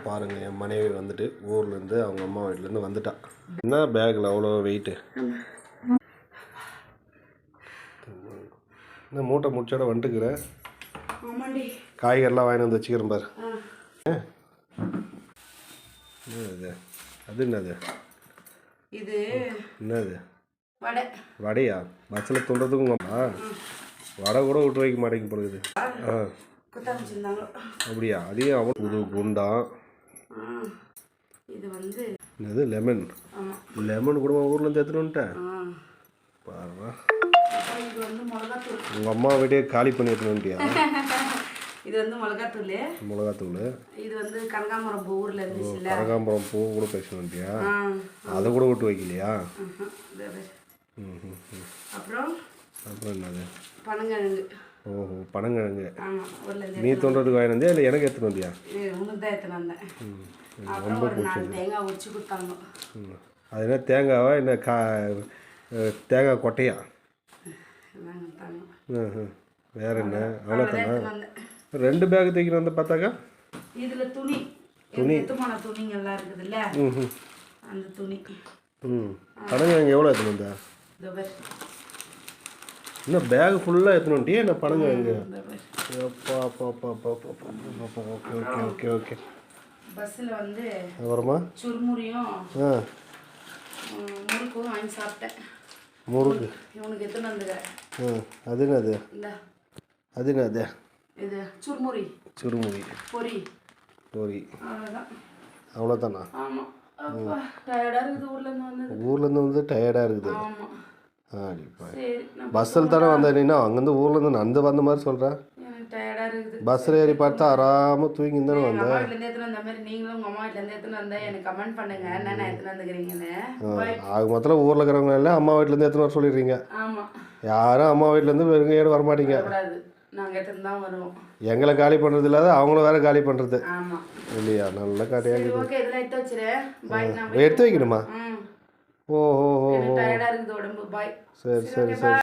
பாருங்கள், என் மனைவி வந்துட்டு ஊர்லேருந்து அவங்க அம்மா வீட்டிலேருந்து வந்துட்டா. என்ன பேக்கில் அவ்வளோ வெயிட்டு? இந்த மூட்டை முடிச்சோட வந்துட்டுக்கிறேன். காய்கறிலாம் வாங்கி வந்து வச்சுக்கிறேன் பாரு. என்னது அது? என்னது இது? என்னது வடை? வடையா? பஸ்ஸில் துண்டுறதுக்கு உங்கள் அம்மா வடை கூட விட்டு வைக்க மாட்டேங்க போடுது. அப்படியா? அதையும் அவன் புது குண்டான். இது வந்து என்னது லெமன்? லெமன் கூட ஊர்லேருந்து எடுத்துகிட்டு வந்துட்டேன் பாருங்க. இது வந்து மிளகாத்தூள். உங்கள் அம்மா வீட்டையே காலி பண்ணி எடுத்துன்னு வந்துட்டியா? இது வந்து மிளகாத்தூள். மிளகாத்தூள். இது வந்து கனகாம்பரம் பூ ஊரில் இருந்துச்சுல்ல, கனகாம்பரம் பூ கூட பேசிட்டு வந்துட்டியா? அதை கூட விட்டு வைக்கலையா? அப்புறம் அப்புறம் என்னது? பனங்கிழங்கு. ஓஹோ, பனங்கிழங்கு. ஊர்லேருந்து நீ தோன்றதுக்கு வாங்கி வந்தியா இல்லை எனக்கு எடுத்துன்னு வந்தியா? உனக்கு தான் எடுத்துன்னு வந்தேன். அப்புறம் ஒரு 4 தேங்காய் உரிச்சு கொடுத்தாங்க. அது என்ன தேங்காவா? என்ன தேங்காய் கொட்டையா? வேற என்ன? அவ்வளோதானா? 2 பேக் தைக்கணும் வந்து பார்த்தாக்கா. இதில் துணி எத்துமான துணிங்கெல்லாம் இருக்குதுல்ல, அந்த துணி. பனங்கிழங்கு எவ்வளோ எடுத்துன்னு வந்தா? இன்னும் பேக் ஃபுல்லாக எடுத்துன்னு வந்துட்டியா? என்ன பனங்கிழங்கு? Okay okay okay okay. பஸ்ஸில் வந்து அப்புறமா சுருமுறியும் முறுக்கும் வாங்கி சாப்பிட்டேன். முறுக்கு இவனுக்கு எத்தனை வந்துக்கிறேன். அது என்னது? இல்லை, அது என்னது? இது சுருமுறி. சுருமுறி பொரி. பொரி. அவ்வளோதான். அவ்வளோதானா? ஆமாம். அப்பா டயர்டாக இருக்குது. ஊர்லேருந்து வந்து டயர்டாக இருக்குது. ஆமாம். சரி, பஸ்ஸில் தானே வந்தேன். நீனா அங்கேருந்து ஊர்லேருந்து நடந்து வந்த மாதிரி சொல்கிறேன். டயர்டாக இருக்குது. பஸ்ஸில் ஏறி பார்த்தா ஆறாமல் தூங்கி தானே வந்தேன். அம்மா வீட்டிலேருந்து எடுத்துன்னு வந்த மாதிரி நீங்களும் உங்கள் அம்மா வீட்டிலேருந்து எடுத்துன்னு வந்தேன். எனக்கு கமெண்ட் பண்ணுங்க என்னென்ன எடுத்துன்னு வந்துக்கிறீங்கன்னு. ஆக மொத்தத்தில் ஊரில் இருக்கிறவங்க எல்லாம் அம்மா வீட்டிலேருந்து எடுத்துன்னு வர சொல்லிடுறீங்க. ஆமாம், யாரும் அம்மா வீட்டிலேருந்து வெறுங்க ஏடு வரமாட்டீங்க. நாங்கள் எடுத்துன்னு தான் வருவோம். எங்களை காலி பண்ணுறது இல்லாத அவங்கள வேற காலி பண்ணுறது. ஆமாம் இல்லையா? நல்ல காட்டியாக ஓகே. இதெல்லாம் எடுத்து வச்சுரு. பாய். எடுத்து வைக்கணுமா? ஓஹோ. டயர்டாக இருக்குது உடம்பு. பாய். சரி சரி சரி.